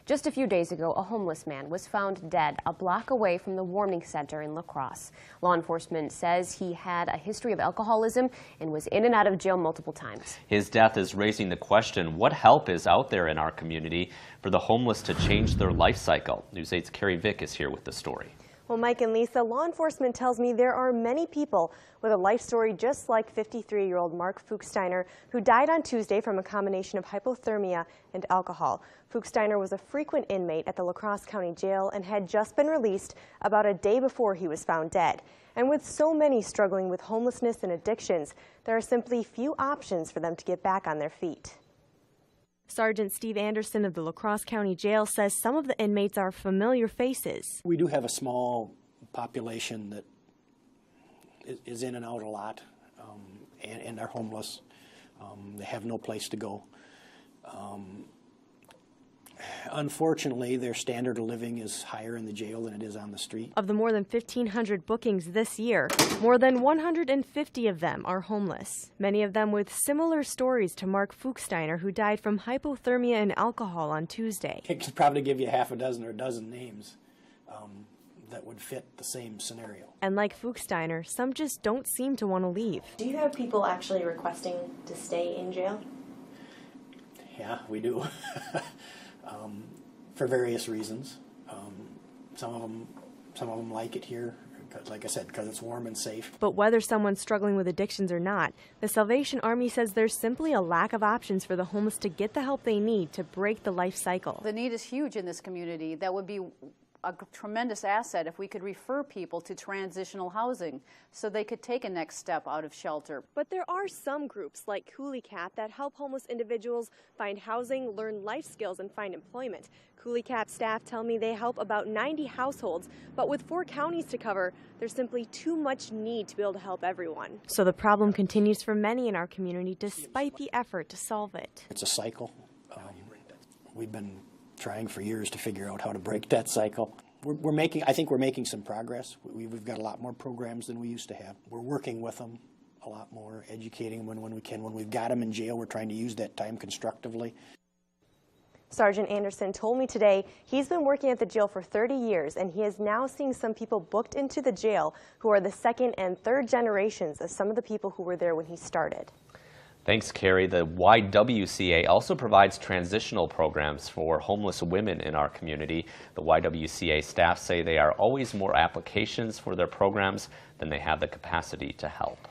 Just a few days ago, a homeless man was found dead a block away from the warming center in La Crosse. Law enforcement says he had a history of alcoholism and was in and out of jail multiple times. His death is raising the question, what help is out there in our community for the homeless to change their life cycle? News 8's Carrie Vick is here with the story. Well, Mike and Lisa, law enforcement tells me there are many people with a life story just like 53-year-old Mark Fuchsteiner, who died on Tuesday from a combination of hypothermia and alcohol. Fuchsteiner was a frequent inmate at the La Crosse County Jail and had just been released about a day before he was found dead. And with so many struggling with homelessness and addictions, there are simply few options for them to get back on their feet. Sergeant Steve Anderson of the La Crosse County Jail says some of the inmates are familiar faces. We do have a small population that is in and out a lot, and are homeless. They have no place to go. Unfortunately, their standard of living is higher in the jail than it is on the street. Of the more than 1,500 bookings this year, more than 150 of them are homeless. Many of them with similar stories to Mark Fuchsteiner, who died from hypothermia and alcohol on Tuesday. I could probably give you half a dozen or a dozen names that would fit the same scenario. And like Fuchsteiner, some just don't seem to want to leave. Do you have people actually requesting to stay in jail? Yeah, we do. For various reasons. Some of them like it here, like I said, because it's warm and safe. But whether someone's struggling with addictions or not, the Salvation Army says there's simply a lack of options for the homeless to get the help they need to break the life cycle. The need is huge in this community. That would be a tremendous asset if we could refer people to transitional housing so they could take a next step out of shelter. But there are some groups like Coulee Cap that help homeless individuals find housing, learn life skills, and find employment. Coulee Cap staff tell me they help about 90 households, but with 4 counties to cover, there's simply too much need to be able to help everyone. So the problem continues for many in our community despite the effort to solve it. It's a cycle. We've been trying for years to figure out how to break that cycle. I think we're making some progress. We've got a lot more programs than we used to have. We're working with them a lot more, educating them when we can. When we've got them in jail, we're trying to use that time constructively. Sergeant Anderson told me today he's been working at the jail for 30 years, and he is now seeing some people booked into the jail who are the second and third generations of some of the people who were there when he started. Thanks, Carrie. The YWCA also provides transitional programs for homeless women in our community. The YWCA staff say they are always more applications for their programs than they have the capacity to help.